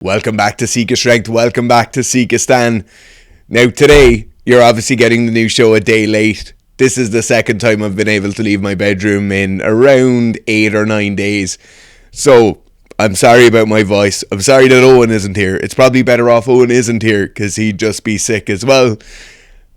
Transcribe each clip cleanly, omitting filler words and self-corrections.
Welcome back to Sika Strength. Welcome back to Sika Stan. Now today, you're obviously getting the new show a day late. This is the second time I've been able to leave my bedroom in around 8 or 9 days. So, I'm sorry about my voice. I'm sorry that Owen isn't here. It's probably better off Owen isn't here because he'd just be sick as well.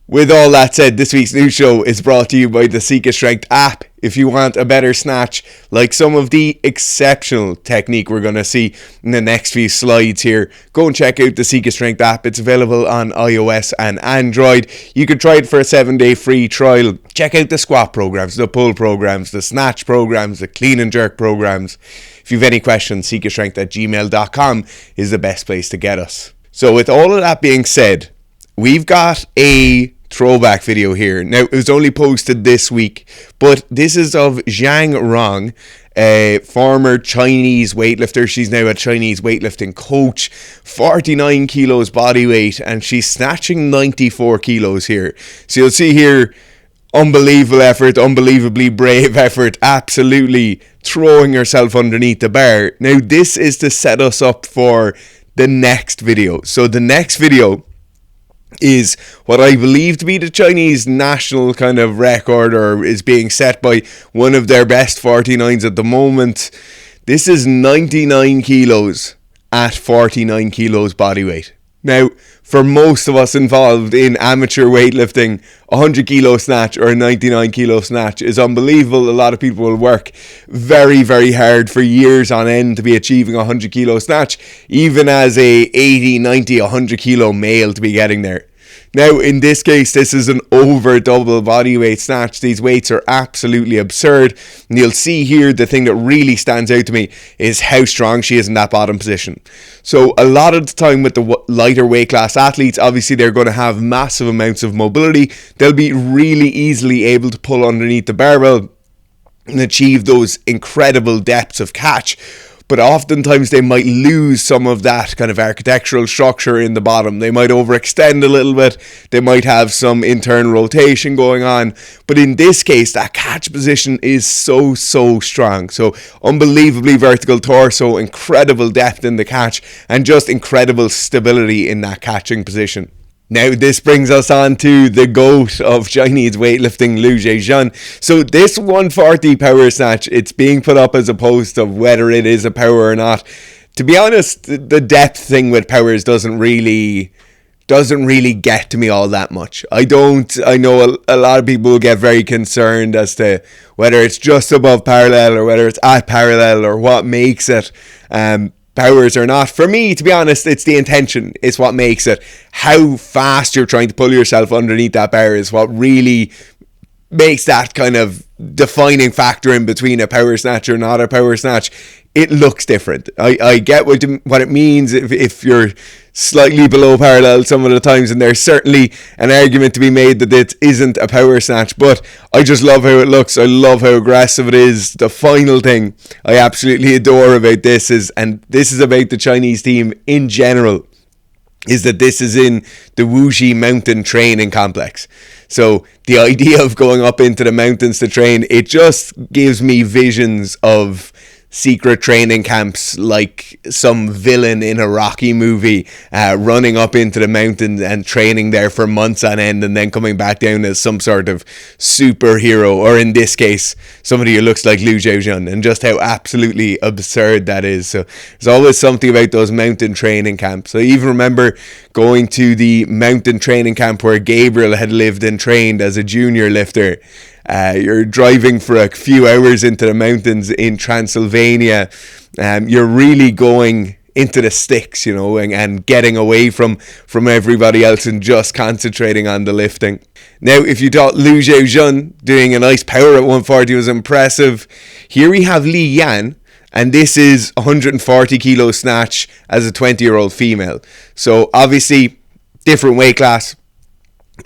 With all that said, this week's new show is brought to you by the Sika Strength app. If you want a better snatch, like some of the exceptional technique we're going to see in the next few slides here, go and check out the Sika Strength app. It's available on iOS and Android. You can try it for a 7-day free trial. Check out the squat programs, the pull programs, the snatch programs, the clean and jerk programs. If you have any questions, sikastrength@gmail.com is the best place to get us. So with all of that being said, we've got a throwback video here. Now, it was only posted this week, but this is of Zhang Rong, a former Chinese weightlifter. She's now a Chinese weightlifting coach, 49 kilos body weight, and she's snatching 94 kilos here. So you'll see here, unbelievable effort, unbelievably brave effort, absolutely throwing herself underneath the bar. Now, this is to set us up for the next video. So the next video is what I believe to be the Chinese national kind of record, or is being set by one of their best 49s at the moment. This is 99 kilos at 49 kilos body weight. Now, for most of us involved in amateur weightlifting, 100 kilo snatch or a 99 kilo snatch is unbelievable. A lot of people will work very, very hard for years on end to be achieving a 100 kilo snatch, even as a 80, 90, 100 kilo male to be getting there. Now, in this case, this is an over double body weight snatch. These weights are absolutely absurd. And you'll see here, the thing that really stands out to me is how strong she is in that bottom position. So a lot of the time with the lighter weight class athletes, obviously they're going to have massive amounts of mobility. They'll be really easily able to pull underneath the barbell and achieve those incredible depths of catch. But oftentimes they might lose some of that kind of architectural structure in the bottom. They might overextend a little bit. They might have some internal rotation going on. But in this case, that catch position is so strong. So unbelievably vertical torso, incredible depth in the catch, and just incredible stability in that catching position. Now, this brings us on to the GOAT of Chinese weightlifting, Liu Zhejian. So this 140 power snatch, it's being put up as a post of whether it is a power or not. To be honest, the depth thing with powers doesn't really get to me all that much. I know a lot of people will get very concerned as to whether it's just above parallel or whether it's at parallel or what makes it powers or not. For me, to be honest, it's the intention. It's what makes it. How fast you're trying to pull yourself underneath that bar is what really makes that kind of defining factor in between a power snatch or not a power snatch. It looks different. I get what it means if you're slightly below parallel some of the times, and there's certainly an argument to be made that it isn't a power snatch, but I just love how it looks. I love how aggressive it is. The final thing I absolutely adore about this is, and this is about the Chinese team in general, is that this is in the Wuxi mountain training complex. So the idea of going up into the mountains to train, it just gives me visions of secret training camps, like some villain in a Rocky movie, running up into the mountains and training there for months on end, and then coming back down as some sort of superhero, or in this case, somebody who looks like Liu Zhejian, and just how absolutely absurd that is. So there's always something about those mountain training camps. I even remember going to the mountain training camp where Gabriel had lived and trained as a junior lifter. You're driving for a few hours into the mountains in Transylvania. You're really going into the sticks, you know, and getting away from everybody else and just concentrating on the lifting. Now, if you thought Liu Zhejian doing a nice power at 140 was impressive, here we have Li Yan, and this is 140 kilo snatch as a 20-year-old female. So obviously, different weight class.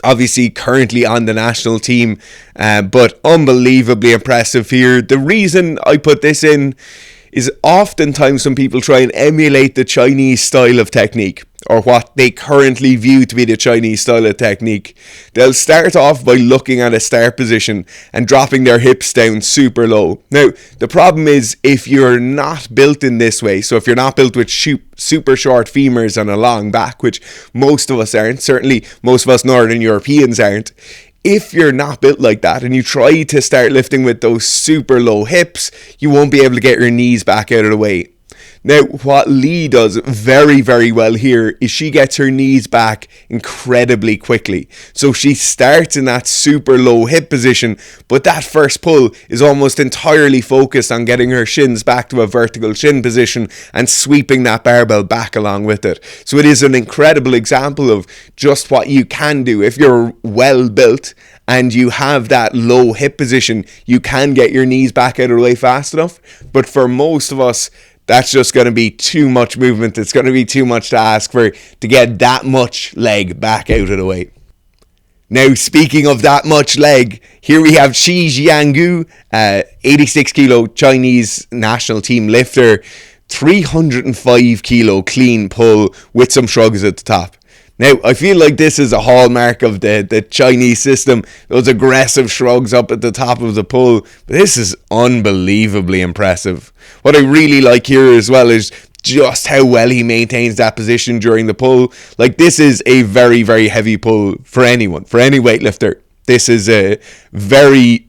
Obviously currently on the national team, but unbelievably impressive here. The reason I put this in is oftentimes when people try and emulate the Chinese style of technique, or what they currently view to be the Chinese style of technique. They'll start off by looking at a start position and dropping their hips down super low. Now, the problem is if you're not built in this way, so if you're not built with super short femurs and a long back, which most of us aren't, certainly most of us Northern Europeans aren't, if you're not built like that and you try to start lifting with those super low hips, you won't be able to get your knees back out of the way. Now, what Lee does very, very well here is she gets her knees back incredibly quickly. So she starts in that super low hip position, but that first pull is almost entirely focused on getting her shins back to a vertical shin position and sweeping that barbell back along with it. So it is an incredible example of just what you can do. If you're well built and you have that low hip position, you can get your knees back out of the way fast enough. But for most of us, that's just going to be too much movement. It's going to be too much to ask for to get that much leg back out of the way. Now, speaking of that much leg, here we have Shi Jianggu, 86 kilo Chinese national team lifter, 305 kilo clean pull with some shrugs at the top. Now, I feel like this is a hallmark of the Chinese system, those aggressive shrugs up at the top of the pull. But this is unbelievably impressive. What I really like here as well is just how well he maintains that position during the pull. Like, this is a very, very heavy pull for anyone, for any weightlifter. This is a very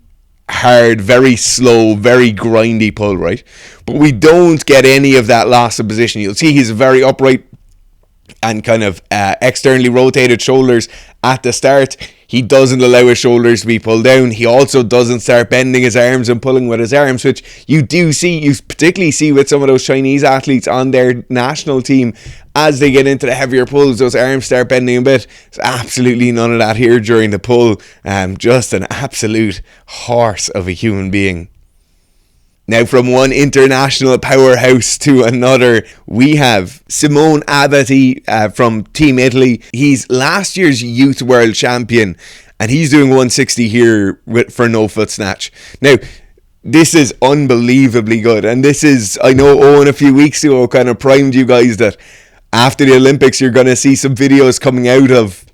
hard, very slow, very grindy pull, right? But we don't get any of that loss of position. You'll see he's very upright and kind of externally rotated shoulders at the start. He doesn't allow his shoulders to be pulled down. He also doesn't start bending his arms and pulling with his arms, which you particularly see with some of those Chinese athletes on their national team. As they get into the heavier pulls, those arms start bending a bit. There's absolutely none of that here during the pull. Just an absolute horse of a human being. Now, from one international powerhouse to another, we have Simone Abati from Team Italy. He's last year's youth world champion, and he's doing 160 here for no foot snatch. Now, this is unbelievably good, and this is, I know Owen a few weeks ago kind of primed you guys that after the Olympics you're going to see some videos coming out of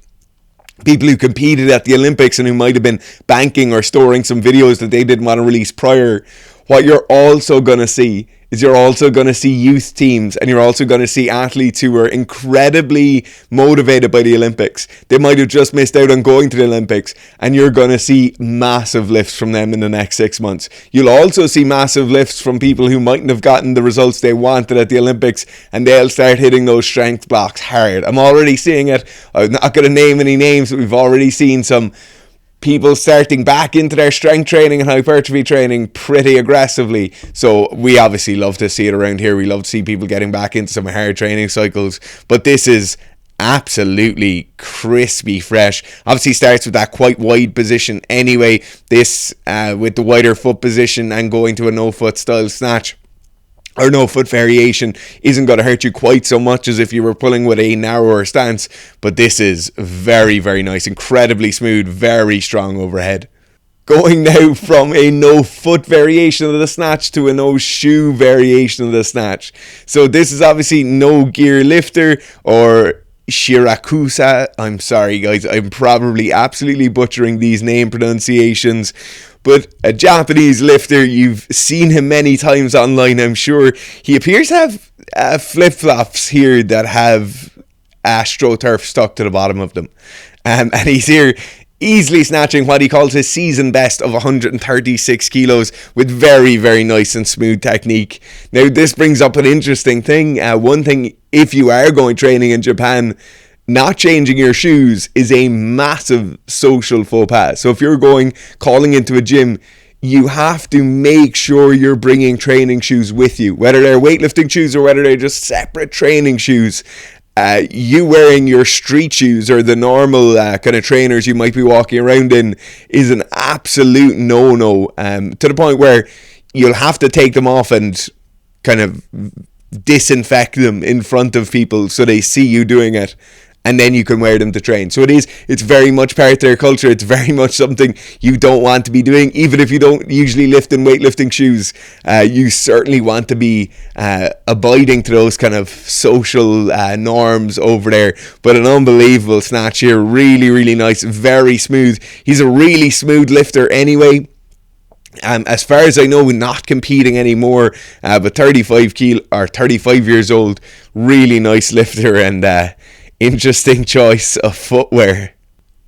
people who competed at the Olympics and who might have been banking or storing some videos that they didn't want to release prior. What you're also going to see is you're also going to see youth teams, and you're also going to see athletes who are incredibly motivated by the Olympics. They might have just missed out on going to the Olympics, and you're going to see massive lifts from them in the next 6 months. You'll also see massive lifts from people who mightn't have gotten the results they wanted at the Olympics, and they'll start hitting those strength blocks hard. I'm already seeing it. I'm not going to name any names, but we've already seen some people starting back into their strength training and hypertrophy training pretty aggressively. So we obviously love to see it around here. We love to see people getting back into some hard training cycles. But this is absolutely crispy fresh. Obviously starts with that quite wide position anyway. This with the wider foot position and going to a no foot style snatch or no foot variation isn't going to hurt you quite so much as if you were pulling with a narrower stance. But this is very, very nice, incredibly smooth, very strong overhead. Going now from a no foot variation of the snatch to a no shoe variation of the snatch. So this is obviously no gear lifter or Shirakusa. I'm sorry guys, I'm probably absolutely butchering these name pronunciations. But a Japanese lifter, you've seen him many times online, I'm sure. He appears to have flip-flops here that have AstroTurf stuck to the bottom of them. And he's here easily snatching what he calls his season best of 136 kilos with very, very nice and smooth technique. Now, this brings up an interesting thing. One thing, if you are going training in Japan, not changing your shoes is a massive social faux pas. So if you're calling into a gym, you have to make sure you're bringing training shoes with you, whether they're weightlifting shoes or whether they're just separate training shoes. You wearing your street shoes or the normal kind of trainers you might be walking around in is an absolute no-no, to the point where you'll have to take them off and kind of disinfect them in front of people so they see you doing it. and then you can wear them to train. So it's very much part of their culture. It's very much something you don't want to be doing. Even if you don't usually lift in weightlifting shoes, you certainly want to be abiding to those kind of social norms over there. But an unbelievable snatch here. Really, really nice. Very smooth. He's a really smooth lifter anyway. As far as I know, not competing anymore, but 35 years old, really nice lifter, and interesting choice of footwear.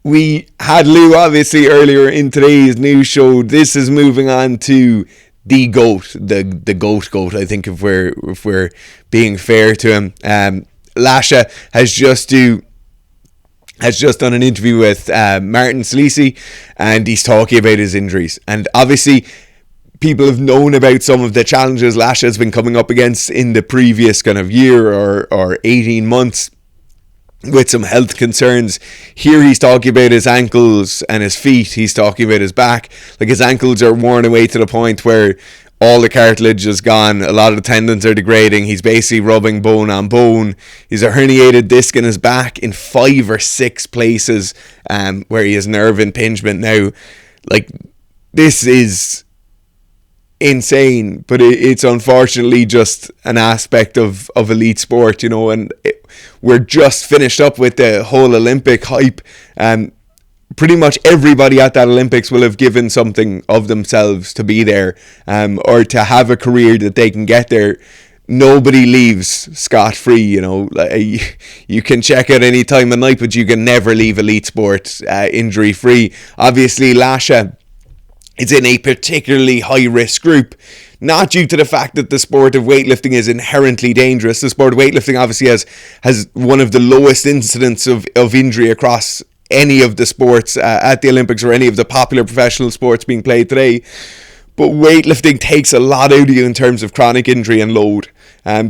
We had Lou obviously earlier in today's news show. This is moving on to the GOAT, the GOAT. I think if we're being fair to him, Lasha has just done an interview with Martin Salisi, and he's talking about his injuries. And obviously, people have known about some of the challenges Lasha has been coming up against in the previous kind of year or 18 months with some health concerns. Here he's talking about his ankles and his feet. He's talking about his back. Like, his ankles are worn away to the point where all the cartilage is gone. A lot of the tendons are degrading. He's basically rubbing bone on bone. He's a herniated disc in his back in 5 or 6 places where he has nerve impingement now. Like, this is insane, but it's unfortunately just an aspect of elite sport, you know, and we're just finished up with the whole Olympic hype. Pretty much everybody at that Olympics will have given something of themselves to be there, or to have a career that they can get there. Nobody leaves scot-free, you know. You can check out any time of night, but you can never leave elite sport injury-free. Obviously, Lasha is in a particularly high-risk group, not due to the fact that the sport of weightlifting is inherently dangerous. The sport of weightlifting obviously has one of the lowest incidents of injury across any of the sports at the Olympics or any of the popular professional sports being played today. But weightlifting takes a lot out of you in terms of chronic injury and load.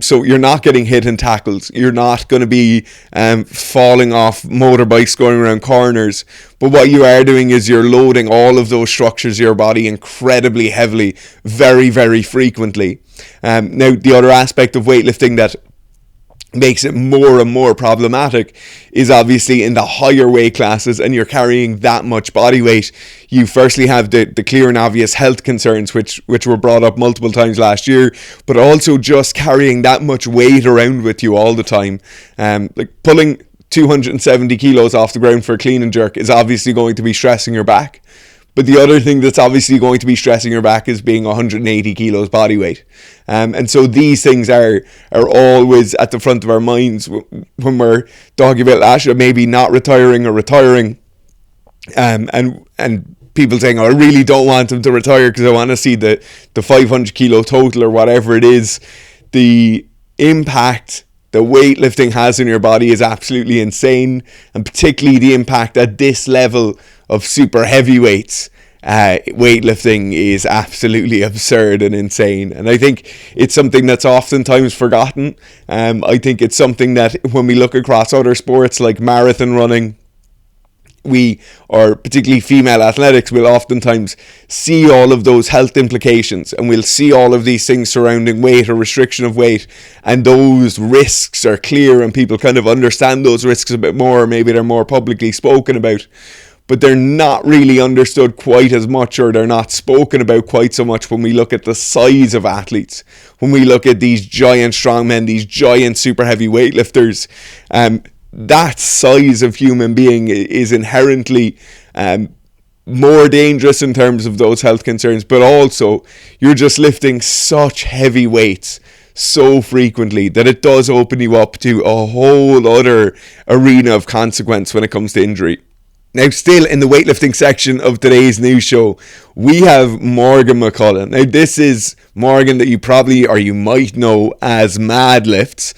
So you're not getting hit in tackles. You're not going to be falling off motorbikes going around corners. But what you are doing is you're loading all of those structures of your body incredibly heavily, very, very frequently. Now, the other aspect of weightlifting that makes it more and more problematic is obviously in the higher weight classes, and you're carrying that much body weight. You firstly have the clear and obvious health concerns, which were brought up multiple times last year, but also just carrying that much weight around with you all the time. Like pulling 270 kilos off the ground for a clean and jerk is obviously going to be stressing your back. But the other thing that's obviously going to be stressing your back is being 180 kilos body weight. And so these things are always at the front of our minds when we're talking about Lasha maybe not retiring or retiring. And people saying, oh, I really don't want him to retire because I want to see the 500 kilo total or whatever it is. The impact the weightlifting has in your body is absolutely insane, and particularly the impact at this level of super heavyweights. Weightlifting is absolutely absurd and insane, and I think it's something that's oftentimes forgotten. I think it's something that when we look across other sports like marathon running, or particularly female athletics, will oftentimes see all of those health implications, and we'll see all of these things surrounding weight or restriction of weight, and those risks are clear and people kind of understand those risks a bit more. Maybe they're more publicly spoken about, but they're not really understood quite as much, or they're not spoken about quite so much when we look at the size of athletes, when we look at these giant strongmen, these giant super heavy weightlifters. That size of human being is inherently more dangerous in terms of those health concerns, but also you're just lifting such heavy weights so frequently that it does open you up to a whole other arena of consequence when it comes to injury. Now, still in the weightlifting section of today's news show, we have Morgan McCullough. Now, this is Morgan that you probably, or you might know as Mad Lifts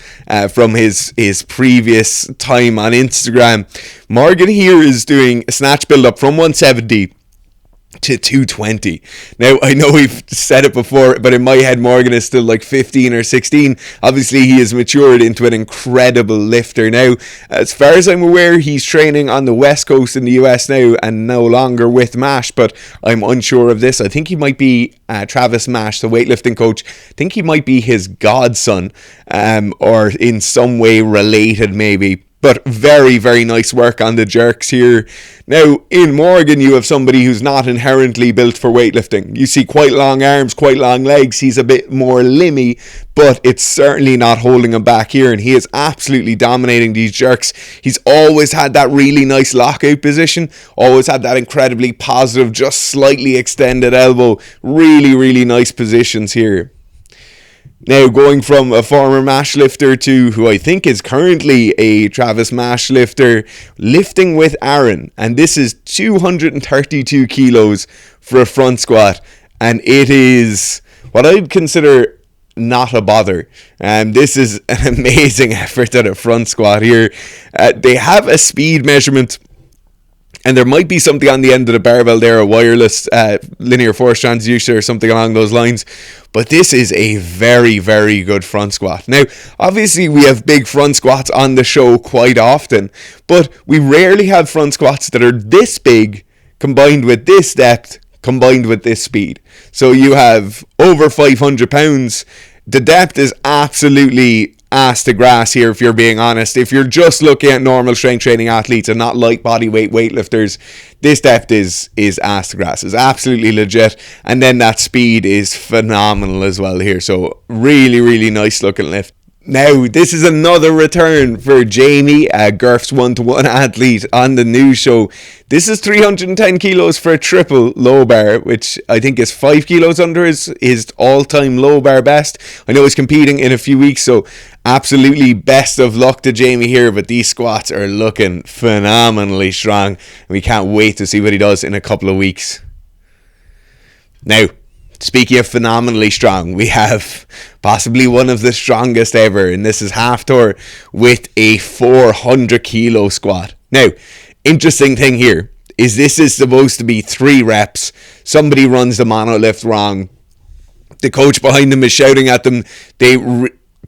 from his previous time on Instagram. Morgan here is doing a snatch build-up from 170 to 220. Now, I know we've said it before, but in my head Morgan is still like 15 or 16. Obviously he has matured into an incredible lifter now. As far as I'm aware, he's training on the west coast in the US now and no longer with Mash, but I'm unsure of this. I think he might be Travis Mash, the weightlifting coach. I think he might be his godson, or in some way related maybe. But very, very nice work on the jerks here. Now, in Morgan, you have somebody who's not inherently built for weightlifting. You see quite long arms, quite long legs. He's a bit more limmy, but it's certainly not holding him back here. And he is absolutely dominating these jerks. He's always had that really nice lockout position. Always had that incredibly positive, just slightly extended elbow. Really, really nice positions here. Now, going from a former mash lifter to who I think is currently a Travis mash lifter, lifting with Aaron. And this is 232 kilos for a front squat. And it is what I'd consider not a bother. This is an amazing effort at a front squat here. They have a speed measurement. And there might be something on the end of the barbell there, a wireless linear force transducer or something along those lines. But this is a very, very good front squat. Now, obviously, we have big front squats on the show quite often. But we rarely have front squats that are this big, combined with this depth, combined with this speed. So you have over 500 pounds. The depth is absolutely ass to grass here, if you're being honest. If you're just looking at normal strength training athletes and not light body weight weightlifters, this depth is ass to grass. It's absolutely legit. And then that speed is phenomenal as well here. So really, really nice looking lift. Now, this is another return for Jamie, Gurf's 1-to-1 athlete on the news show. This is 310 kilos for a triple low bar, which I think is 5 kilos under his all-time low bar best. I know he's competing in a few weeks, so absolutely best of luck to Jamie here, but these squats are looking phenomenally strong, and we can't wait to see what he does in a couple of weeks. Now, speaking of phenomenally strong, we have possibly one of the strongest ever, and this is Hafþór with a 400 kilo squat. Now, interesting thing here is this is supposed to be 3 reps. Somebody runs the monolift wrong. The coach behind them is shouting at them. They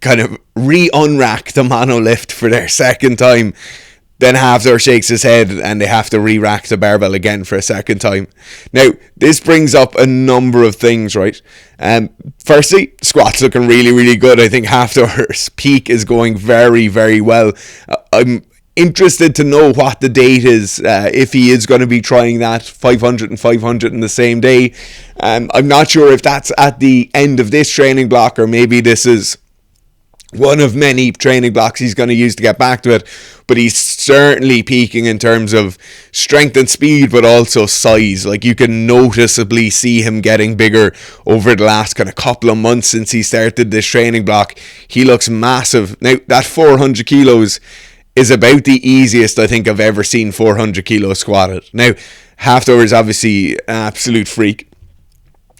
kind of re-unrack the monolift for their second time. Then Hafþór shakes his head and they have to re-rack the barbell again for a second time. Now, this brings up a number of things, right? Firstly, squats looking really, really good. I think Hafþór's peak is going very, very well. I'm interested to know what the date is, if he is going to be trying that 500 and 500 in the same day. I'm not sure if that's at the end of this training block or maybe this is one of many training blocks he's going to use to get back to it, but he's certainly peaking in terms of strength and speed, but also size. Like, you can noticeably see him getting bigger over the last kind of couple of months since he started this training block. He looks massive. Now, that 400 kilos is about the easiest I think I've ever seen 400 kilos squatted. Now, Hafþór is obviously an absolute freak.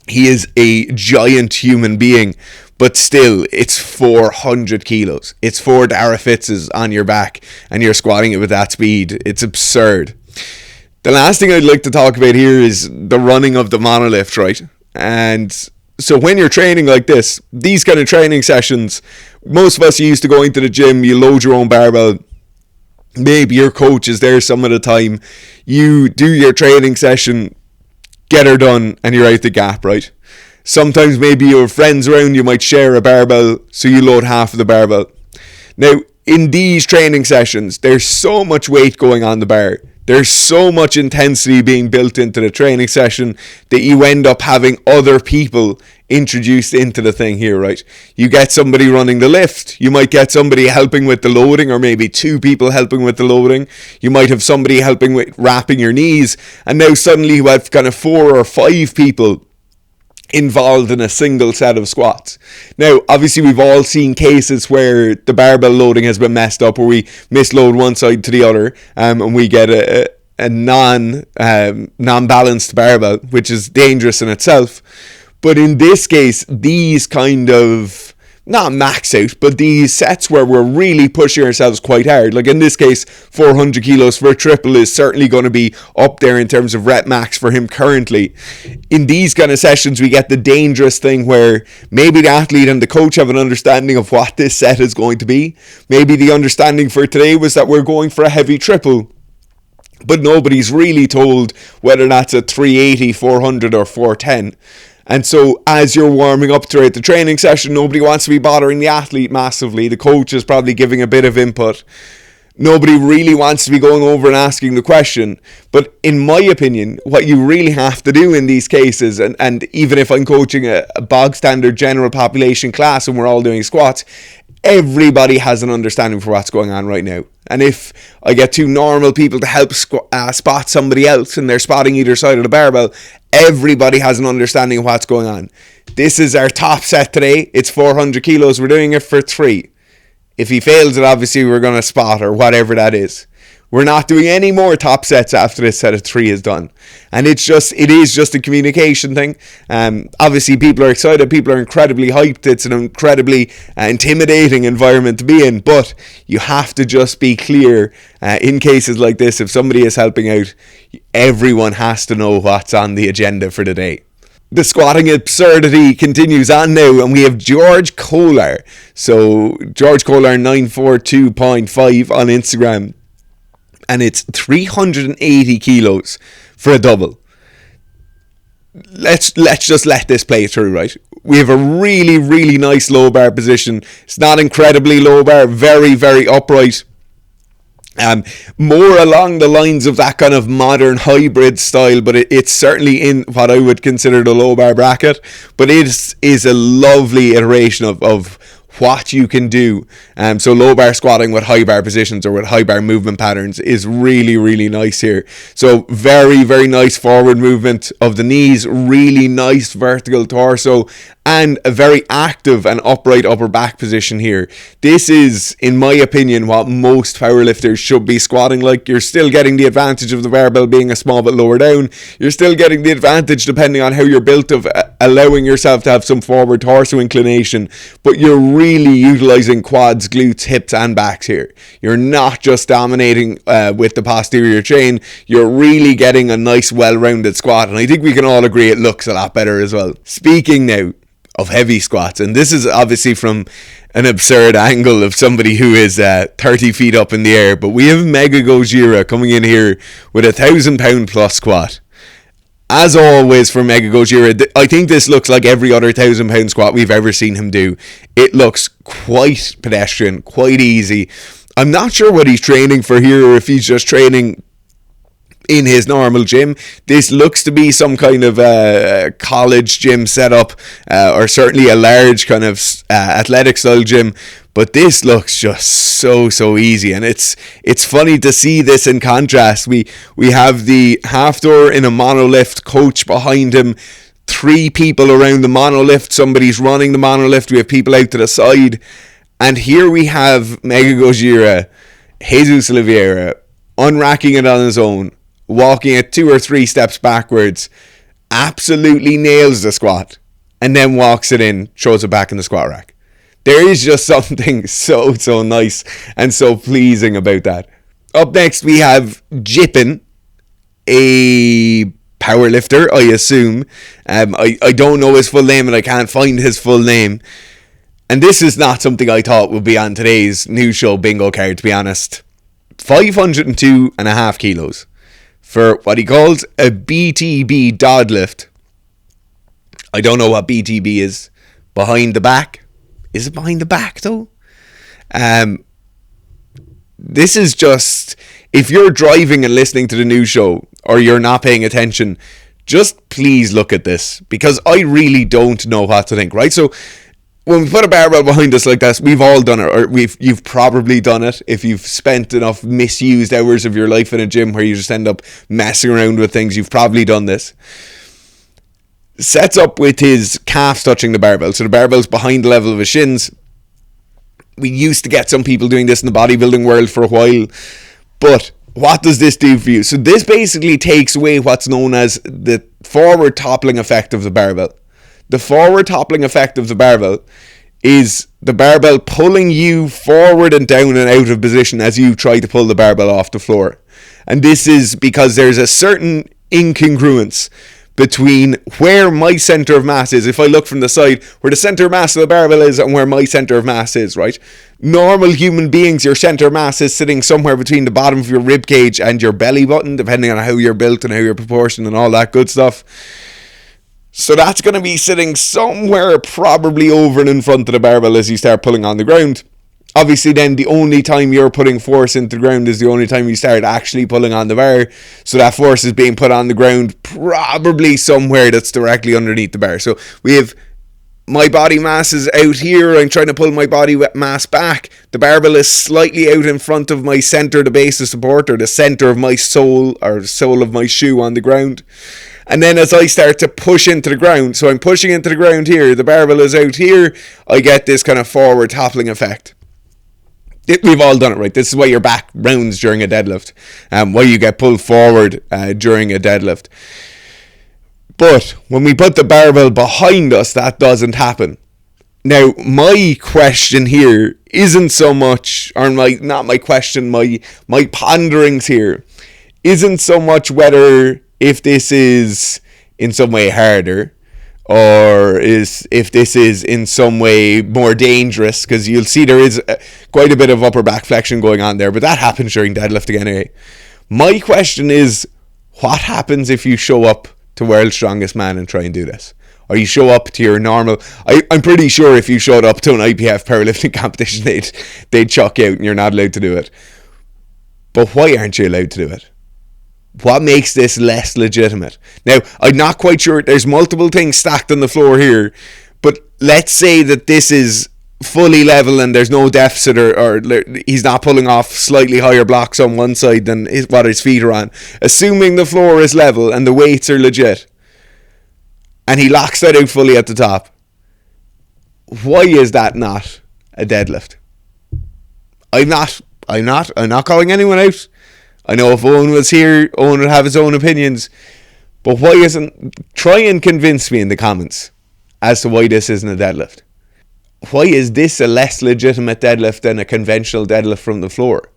He is a giant human being, but still, it's 400 kilos. It's 4 Dara Fitzes on your back, and you're squatting it with that speed. It's absurd. The last thing I'd like to talk about here is the running of the monolift, right? And so when you're training like this, these kind of training sessions, most of us are used to going to the gym, you load your own barbell, maybe your coach is there some of the time, you do your training session, get her done, and you're out the gap, right? Sometimes maybe your friends around you might share a barbell, so you load half of the barbell. Now, in these training sessions, there's so much weight going on the bar. There's so much intensity being built into the training session that you end up having other people introduced into the thing here, right? You get somebody running the lift. You might get somebody helping with the loading, or maybe 2 people helping with the loading. You might have somebody helping with wrapping your knees. And now suddenly you have kind of 4 or 5 people involved in a single set of squats. Now, obviously, we've all seen cases where the barbell loading has been messed up, where we misload one side to the other, and we get a non-balanced barbell, which is dangerous in itself. But in this case, these kind of, not max out, but these sets where we're really pushing ourselves quite hard, like in this case, 400 kilos for a triple is certainly going to be up there in terms of rep max for him currently. In these kind of sessions, we get the dangerous thing where maybe the athlete and the coach have an understanding of what this set is going to be. Maybe the understanding for today was that we're going for a heavy triple, but nobody's really told whether that's a 380, 400 or 410. And so as you're warming up throughout the training session, nobody wants to be bothering the athlete massively. The coach is probably giving a bit of input. Nobody really wants to be going over and asking the question. But in my opinion, what you really have to do in these cases, and even if I'm coaching a bog standard general population class and we're all doing squats, everybody has an understanding for what's going on right now. And if I get two normal people to help spot somebody else and they're spotting either side of the barbell, everybody has an understanding of what's going on. This is our top set today. It's 400 kilos. We're doing it for 3. If he fails it, obviously we're going to spot or whatever that is. We're not doing any more top sets after this set of 3 is done. And it is just a communication thing. Obviously people are excited, people are incredibly hyped. It's an incredibly intimidating environment to be in, but you have to just be clear in cases like this. If somebody is helping out, everyone has to know what's on the agenda for the day. The squatting absurdity continues on now, and we have George Kolar. So George Kolar 942.5 on Instagram, and it's 380 kilos for a double. Let's just let this play through, right? We have a really, really nice low bar position. It's not incredibly low bar, very, very upright. More along the lines of that kind of modern hybrid style, but it's certainly in what I would consider the low bar bracket. But it is a lovely iteration of what you can do. So low bar squatting with high bar positions or with high bar movement patterns is really, really nice here. So very, very nice forward movement of the knees, really nice vertical torso, and a very active and upright upper back position here. This is, in my opinion, what most powerlifters should be squatting like. You're still getting the advantage of the barbell being a small bit lower down. You're still getting the advantage, depending on how you're built, of allowing yourself to have some forward torso inclination, but you're really utilizing quads, glutes, hips and backs here. You're not just dominating with the posterior chain. You're really getting a nice well-rounded squat, and I think we can all agree it looks a lot better as well. Speaking now of heavy squats, and this is obviously from an absurd angle of somebody who is 30 feet up in the air, but we have Mega Gojira coming in here with 1,000 pound plus squat. As always for Mega Gojira, I think this looks like every other 1,000 pound squat we've ever seen him do. It looks quite pedestrian, quite easy. I'm not sure what he's training for here, or if he's just training in his normal gym. This looks to be some kind of college gym setup, or certainly a large kind of athletic style gym. But this looks just so easy, and it's funny to see this in contrast. We have the Hafþór in a monolift, coach behind him, 3 people around the monolift, somebody's running the monolift, we have people out to the side, and here we have Mega Gojira, Jesus Oliviera, unracking it on his own, walking it 2 or 3 steps backwards, absolutely nails the squat, and then walks it in, throws it back in the squat rack. There is just something so nice and so pleasing about that. Up next we have Jippin, a powerlifter, I assume. I don't know his full name and I can't find his full name. And this is not something I thought would be on today's news show bingo card, to be honest. 502.5 kilos for what he calls a BTB deadlift. I don't know what BTB is. Behind the back. Is it behind the back though? This is just, if you're driving and listening to the news show or you're not paying attention, just please look at this, because I really don't know what to think, right? So when we put a barbell behind us like this, we've all done it, or you've probably done it if you've spent enough misused hours of your life in a gym where you just end up messing around with things. You've probably done this. Sets up with his calves touching the barbell, so the barbell's behind the level of his shins. We used to get some people doing this in the bodybuilding world for a while, but what does this do for you? So this basically takes away what's known as the forward toppling effect of the barbell. The forward toppling effect of the barbell is the barbell pulling you forward and down and out of position as you try to pull the barbell off the floor. And this is because there's a certain incongruence between where my center of mass is. If I look from the side, where the center of mass of the barbell is and where my center of mass is, right? Normal human beings, your center of mass is sitting somewhere between the bottom of your rib cage and your belly button, depending on how you're built and how you're proportioned and all that good stuff. So that's going to be sitting somewhere probably over and in front of the barbell as you start pulling on the ground. obviously then the only time you're putting force into the ground is the only time you start actually pulling on the bar. So that force is being put on the ground probably somewhere that's directly underneath the bar. So we have my body mass is out here. I'm trying to pull my body mass back. The barbell is slightly out in front of my center, the base of support, or the center of my sole, or the sole of my shoe on the ground. And then as I start to push into the ground, so I'm pushing into the ground here, the barbell is out here, I get this kind of forward toppling effect. We've all done it, right? This is why your back rounds during a deadlift, why you get pulled forward during a deadlift. But when we put the barbell behind us, that doesn't happen. Now, my question here isn't so much, or my ponderings here isn't so much whether if this is in some way harder, or if this is in some way more dangerous, because you'll see there is quite a bit of upper back flexion going on there, but that happens during deadlifting anyway. My question is, what happens if you show up to World's Strongest Man and try and do this? Or you show up to your normal... I'm pretty sure if you showed up to an IPF powerlifting competition, they'd chuck you out and you're not allowed to do it. But why aren't you allowed to do it? What makes this less legitimate? Now, I'm not quite sure. There's multiple things stacked on the floor here, but let's say that this is fully level and there's no deficit, or he's not pulling off slightly higher blocks on one side than what his feet are on. Assuming the floor is level and the weights are legit, and he locks that out fully at the top, why is that not a deadlift? I'm not calling anyone out. I know if Owen was here, Owen would have his own opinions. But why isn't... Try and convince me in the comments as to why this isn't a deadlift. Why is this a less legitimate deadlift than a conventional deadlift from the floor?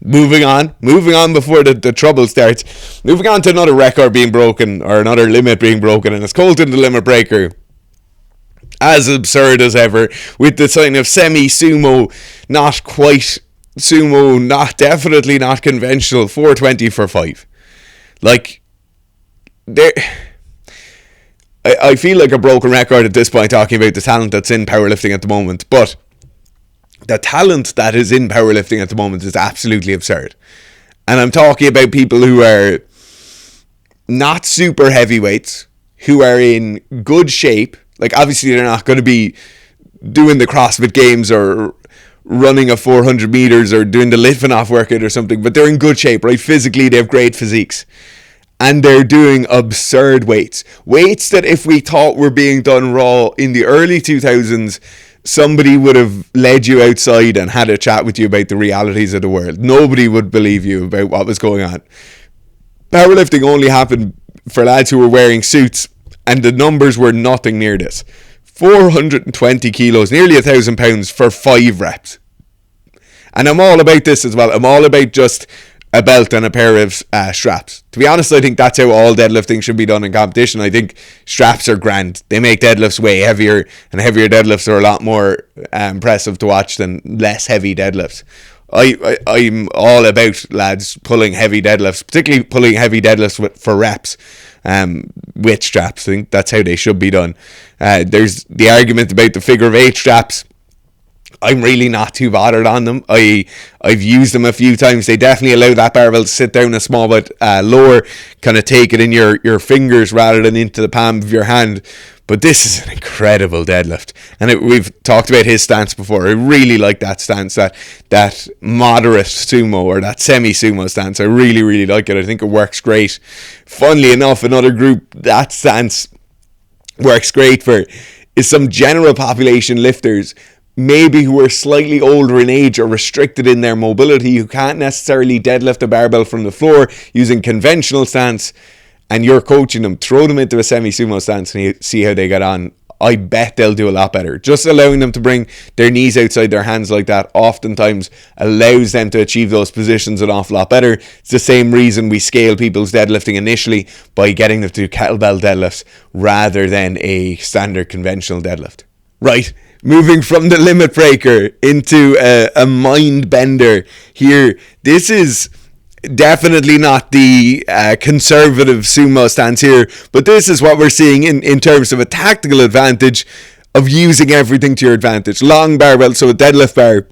Moving on before the trouble starts. Moving on to another record being broken, or another limit being broken, and it's Colton the limit breaker. As absurd as ever, with the sign of semi-sumo, not quite sumo, definitely not conventional, 420 for 5. Like, I feel like a broken record at this point talking about the talent that's in powerlifting at the moment, but the talent that is in powerlifting at the moment is absolutely absurd. And I'm talking about people who are not super heavyweights, who are in good shape. Like, obviously they're not going to be doing the CrossFit Games or running a 400 meters or doing the lifting off workout or something, but they're in good shape, right? Physically, they have great physiques. And they're doing absurd weights. Weights that if we thought were being done raw in the early 2000s, somebody would have led you outside and had a chat with you about the realities of the world. Nobody would believe you about what was going on. Powerlifting only happened for lads who were wearing suits, and the numbers were nothing near this. 420 kilos, nearly 1,000 pounds for 5 reps. And I'm all about this as well. I'm all about just a belt and a pair of straps. To be honest, I think that's how all deadlifting should be done in competition. I think straps are grand. They make deadlifts way heavier, and heavier deadlifts are a lot more impressive to watch than less heavy deadlifts. I'm all about lads pulling heavy deadlifts, particularly pulling heavy deadlifts for reps with straps. I think that's how they should be done. There's the argument about the figure of 8 straps. I'm really not too bothered on them. I've used them a few times. They definitely allow that barbell to sit down a small bit lower, kind of take it in your fingers rather than into the palm of your hand. But this is an incredible deadlift. And we've talked about his stance before. I really like that stance, that moderate sumo or that semi-sumo stance. I really, really like it. I think it works great. Funnily enough, another group that stance works great for is some general population lifters, maybe who are slightly older in age or restricted in their mobility, who can't necessarily deadlift a barbell from the floor using conventional stance, and you're coaching them. Throw them into a semi-sumo stance and you see how they get on. I bet they'll do a lot better. Just allowing them to bring their knees outside their hands like that oftentimes allows them to achieve those positions an awful lot better. It's the same reason we scale people's deadlifting initially by getting them to do kettlebell deadlifts rather than a standard conventional deadlift. Right, moving from the limit breaker into a mind bender here. This is definitely not the conservative sumo stance here, but this is what we're seeing in terms of a tactical advantage of using everything to your advantage. Long barbell, so a deadlift bar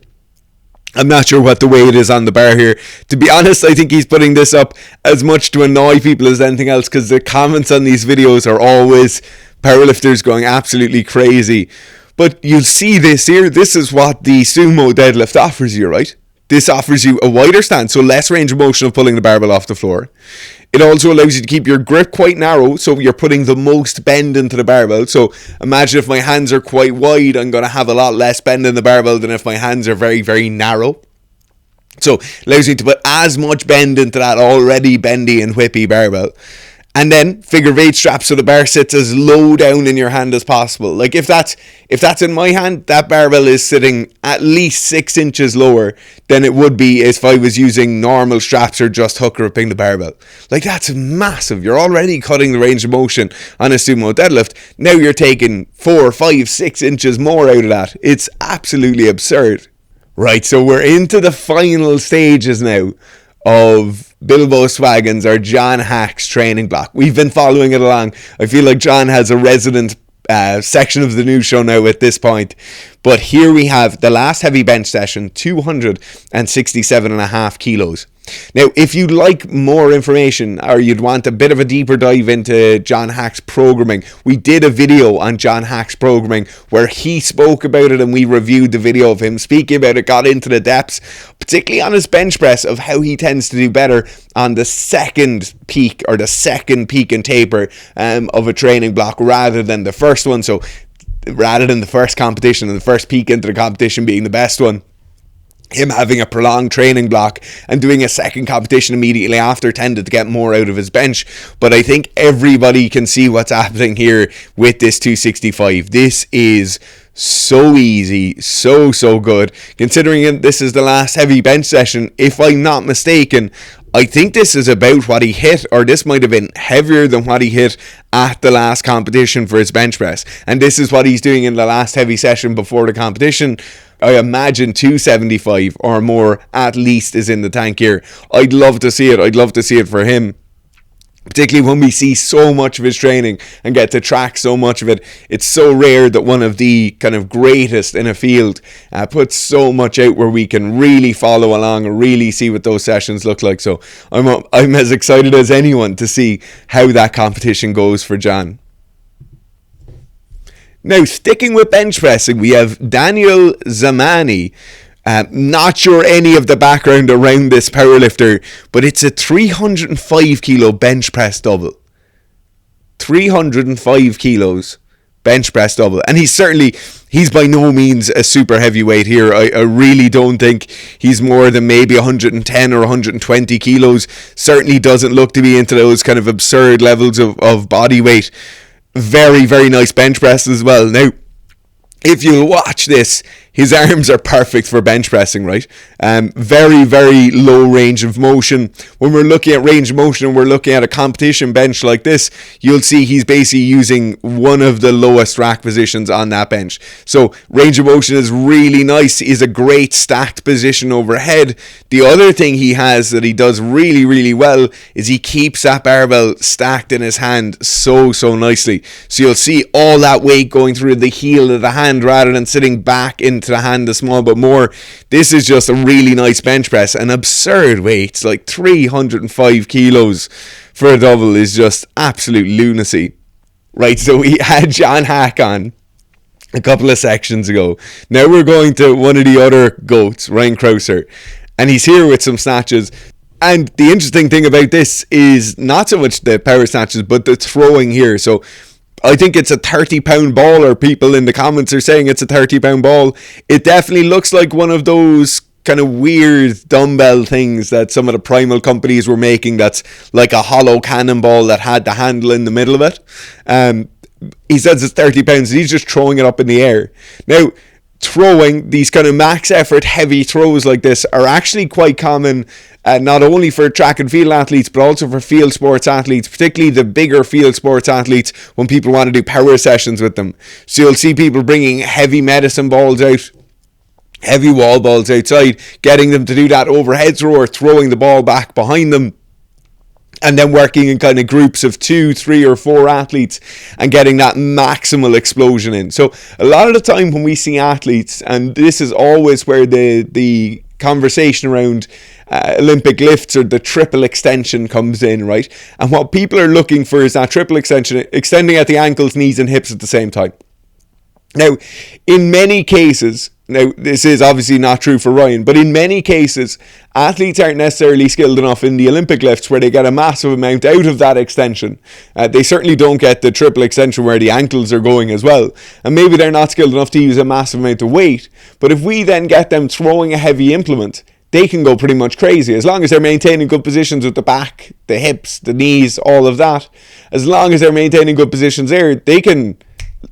I'm not sure what the weight is on the bar here. To be honest, I think he's putting this up as much to annoy people as anything else, because the comments on these videos are always powerlifters going absolutely crazy. But you'll see this here. This is what the Sumo deadlift offers you, right? This offers you a wider stance, so less range of motion of pulling the barbell off the floor. It also allows you to keep your grip quite narrow, so you're putting the most bend into the barbell. So imagine if my hands are quite wide, I'm going to have a lot less bend in the barbell than if my hands are very, very narrow. So it allows you to put as much bend into that already bendy and whippy barbell. And then figure of 8 strap, so the bar sits as low down in your hand as possible. Like if that's in my hand, that barbell is sitting at least 6 inches lower than it would be if I was using normal straps or just hook gripping the barbell. Like that's massive. You're already cutting the range of motion on a sumo deadlift. Now you're taking 4, 5, 6 inches more out of that. It's absolutely absurd. Right, so we're into the final stages now of Bilbo Swaggins or John Hack's training block. We've been following it along. I feel like John has a resident section of the new show now at this point. But here we have the last heavy bench session, 267.5 kilos. Now, if you'd like more information or you'd want a bit of a deeper dive into John Hack's programming, we did a video on John Hack's programming where he spoke about it and we reviewed the video of him speaking about it, got into the depths, particularly on his bench press, of how he tends to do better on the second peak or the second peak and taper of a training block rather than the first one. So rather than the first competition and the first peak into the competition being the best one, him having a prolonged training block and doing a second competition immediately after tended to get more out of his bench. But I think everybody can see what's happening here with this 265. This is so easy, so good. Considering this is the last heavy bench session, if I'm not mistaken, I think this is about what he hit, or this might have been heavier than what he hit at the last competition for his bench press. And this is what he's doing in the last heavy session before the competition. I imagine 275 or more at least is in the tank here. I'd love to see it. I'd love to see it for him. Particularly when we see so much of his training and get to track so much of it. It's so rare that one of the kind of greatest in a field puts so much out where we can really follow along and really see what those sessions look like. So I'm as excited as anyone to see how that competition goes for John. Now, sticking with bench pressing, we have Daniel Zamani. Not sure any of the background around this powerlifter, but it's a 305 kilo bench press double. 305 kilos bench press double. And he's by no means a super heavyweight here. I really don't think he's more than maybe 110 or 120 kilos. Certainly doesn't look to be into those kind of absurd levels of body weight. Very, very nice bench press as well. Now, if you watch this, his arms are perfect for bench pressing, right? Very, very low range of motion. When we're looking at range of motion and we're looking at a competition bench like this, you'll see he's basically using one of the lowest rack positions on that bench. So range of motion is really nice. He's a great stacked position overhead. The other thing he has that he does really, really well is he keeps that barbell stacked in his hand so nicely. So you'll see all that weight going through the heel of the hand rather than sitting back into the hand a small bit more. This is just a really nice bench press. An absurd weight. It's like 305 kilos for a double is just absolute lunacy. Right, so we had John Hack on a couple of sections ago. Now we're going to one of the other goats, Ryan Krauser, and he's here with some snatches. And the interesting thing about this is not so much the power snatches, but the throwing here. So I think it's a 30-pound ball, or people in the comments are saying it's a 30-pound ball. It definitely looks like one of those kind of weird dumbbell things that some of the primal companies were making, that's like a hollow cannonball that had the handle in the middle of it. He says it's 30 pounds. He's just throwing it up in the air. Now, throwing these kind of max effort heavy throws like this are actually quite common, not only for track and field athletes but also for field sports athletes, particularly the bigger field sports athletes when people want to do power sessions with them. So you'll see people bringing heavy medicine balls out, heavy wall balls outside, getting them to do that overhead throw or throwing the ball back behind them, and then working in kind of groups of 2, 3 or 4 athletes and getting that maximal explosion in. So a lot of the time when we see athletes, and this is always where the conversation around Olympic lifts or the triple extension comes in, right? And what people are looking for is that triple extension, extending at the ankles, knees and hips at the same time. Now, in many cases, now this is obviously not true for Ryan, but in many cases, athletes aren't necessarily skilled enough in the Olympic lifts where they get a massive amount out of that extension. They certainly don't get the triple extension where the ankles are going as well. And maybe they're not skilled enough to use a massive amount of weight. But if we then get them throwing a heavy implement, they can go pretty much crazy. As long as they're maintaining good positions with the back, the hips, the knees, all of that. As long as they're maintaining good positions there, they can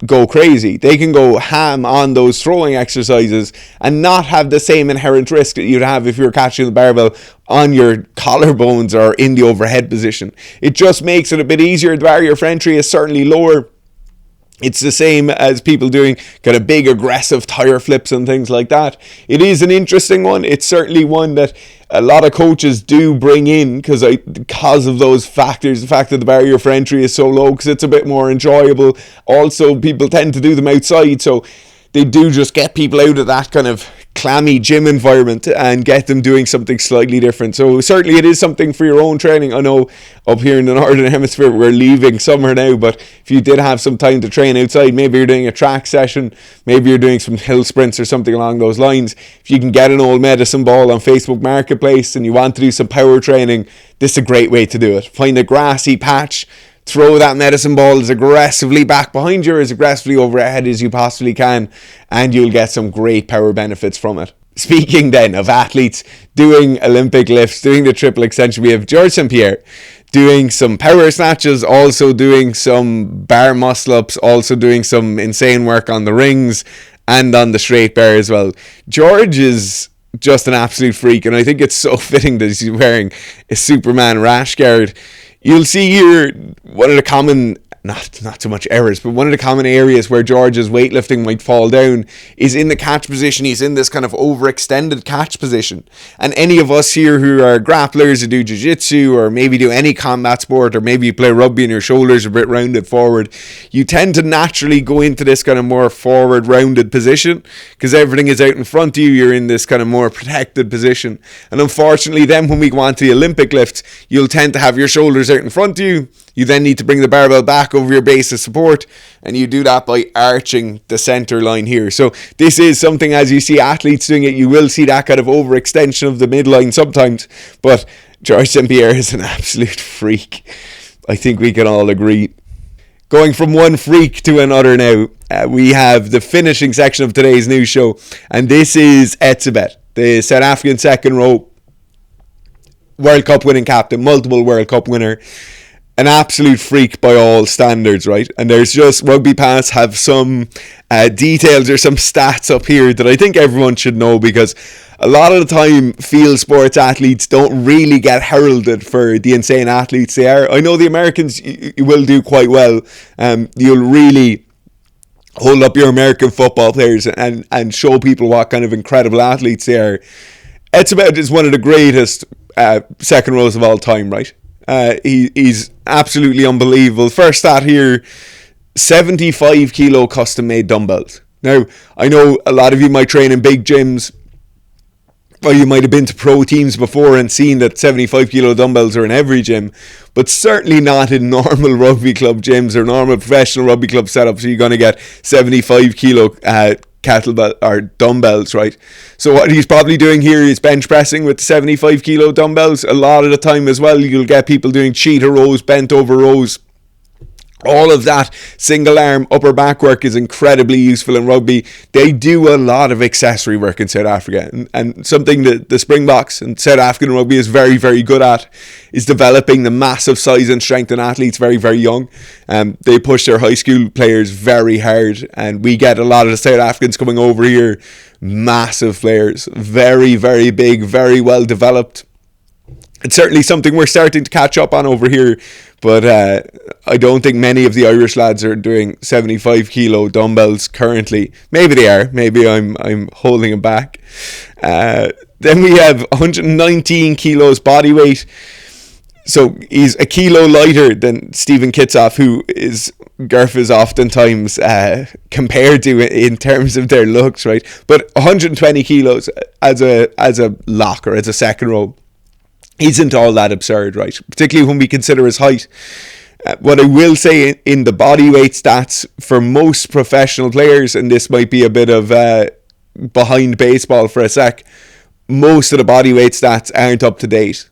go crazy. They can go ham on those throwing exercises and not have the same inherent risk that you'd have if you're catching the barbell on your collarbones or in the overhead position. It just makes it a bit easier. The barrier for entry is certainly lower. It's the same as people doing kind of big aggressive tire flips and things like that. It is an interesting one. It's certainly one that a lot of coaches do bring in because of those factors. The fact that the barrier for entry is so low because it's a bit more enjoyable. Also, people tend to do them outside, so they do just get people out of that kind of clammy gym environment and get them doing something slightly different. So certainly it is something for your own training. I know up here in the Northern Hemisphere we're leaving summer now, but if you did have some time to train outside, maybe you're doing a track session, maybe you're doing some hill sprints or something along those lines. If you can get an old medicine ball on Facebook Marketplace and you want to do some power training, this is a great way to do it. Find a grassy patch, throw that medicine ball as aggressively back behind you or as aggressively overhead as you possibly can, and you'll get some great power benefits from it. Speaking then of athletes doing Olympic lifts, doing the triple extension, we have George St. Pierre doing some power snatches, also doing some bar muscle ups, also doing some insane work on the rings and on the straight bar as well. George is just an absolute freak, and I think it's so fitting that he's wearing a Superman rash guard. You'll see here one of the common, not so much errors, but one of the common areas where George's weightlifting might fall down is in the catch position. He's in this kind of overextended catch position. And any of us here who are grapplers who do jiu-jitsu or maybe do any combat sport, or maybe you play rugby and your shoulders are a bit rounded forward, you tend to naturally go into this kind of more forward rounded position because everything is out in front of you. You're in this kind of more protected position. And unfortunately then when we go on to the Olympic lifts, you'll tend to have your shoulders out in front of you. You then need to bring the barbell back over your base of support, and you do that by arching the center line here. So this is something, as you see athletes doing it, you will see that kind of overextension of the midline sometimes, but George St. Pierre is an absolute freak. I think we can all agree. Going from one freak to another now, we have the finishing section of today's news show, and this is Etzebeth, the South African second row World Cup winning captain, multiple World Cup winner. An absolute freak by all standards, right? And there's just, Rugby Pass have some details or some stats up here that I think everyone should know, because a lot of the time field sports athletes don't really get heralded for the insane athletes they are. I know the Americans you will do quite well. You'll really hold up your American football players and show people what kind of incredible athletes they are. Etzebeth is one of the greatest second rows of all time, right? He's absolutely unbelievable. First stat here, 75 kilo custom made dumbbells. Now, I know a lot of you might train in big gyms, or you might have been to pro teams before and seen that 75 kilo dumbbells are in every gym, but certainly not in normal rugby club gyms or normal professional rugby club setups. So you're going to get 75 kilo kettlebell or dumbbells, right? So what he's probably doing here is bench pressing with 75 kilo dumbbells. A lot of the time as well, you'll get people doing cheetah rows, bent over rows. All of that single arm upper back work is incredibly useful in rugby. They do a lot of accessory work in South Africa, and something that the Springboks and South African rugby is very, very good at is developing the massive size and strength in athletes very, very young. They push their high school players very hard, and we get a lot of the South Africans coming over here, massive players, very, very big, very well developed. It's certainly something we're starting to catch up on over here, but I don't think many of the Irish lads are doing 75 kilo dumbbells currently. Maybe they are. Maybe I'm holding them back. Then we have 119 kilos body weight. So he's a kilo lighter than Stephen Kitsoff, who is Gerf is oftentimes compared to in terms of their looks, right? But 120 kilos as a lock or as a second row isn't all that absurd, right? Particularly when we consider his height. What I will say in the bodyweight stats for most professional players, and this might be a bit of behind baseball for a sec, most of the bodyweight stats aren't up to date.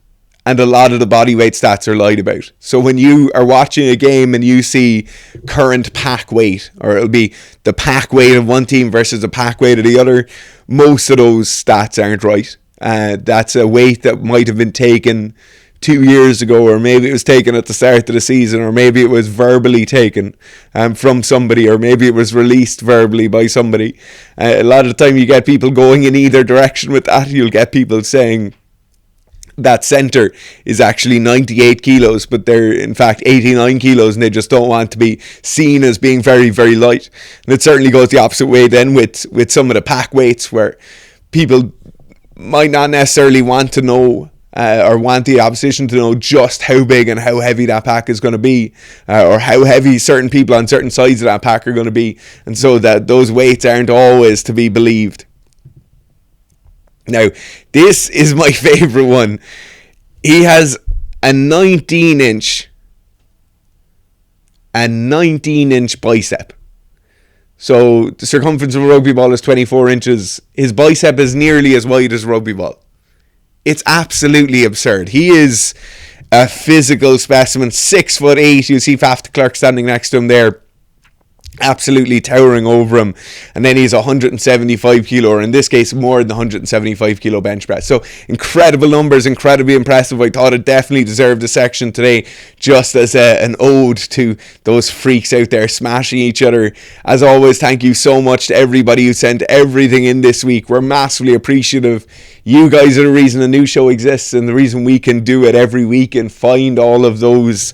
And a lot of the bodyweight stats are lied about. So when you are watching a game and you see current pack weight, or it'll be the pack weight of one team versus the pack weight of the other, most of those stats aren't right. That's a weight that might have been taken 2 years ago, or maybe it was taken at the start of the season, or maybe it was verbally taken from somebody, or maybe it was released verbally by somebody. A lot of the time you get people going in either direction with that. You'll get people saying that center is actually 98 kilos, but they're in fact 89 kilos, and they just don't want to be seen as being very, very light. And it certainly goes the opposite way then with some of the pack weights, where people might not necessarily want to know or want the opposition to know just how big and how heavy that pack is going to be, or how heavy certain people on certain sides of that pack are going to be, and so that those weights aren't always to be believed. Now, this is my favourite one. He has a 19-inch bicep. So the circumference of a rugby ball is 24 inches. His bicep is nearly as wide as a rugby ball. It's absolutely absurd. He is a physical specimen, 6'8". You see Hafþór Clark standing next to him there, absolutely towering over him. And then he's 175 kilo, or in this case more than 175 kilo bench press. So incredible numbers, incredibly impressive. I thought it definitely deserved a section today, just as an ode to those freaks out there smashing each other. As always, thank you so much to everybody who sent everything in this week. We're massively appreciative. You guys are the reason the new show exists, and the reason we can do it every week and find all of those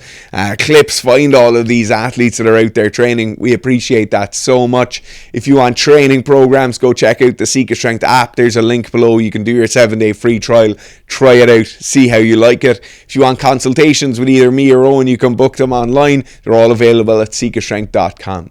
clips, find all of these athletes that are out there training. We appreciate that so much. If you want training programs, go check out the Sikastrength app. There's a link below. You can do your 7-day free trial. Try it out. See how you like it. If you want consultations with either me or Owen, you can book them online. They're all available at sikastrength.com.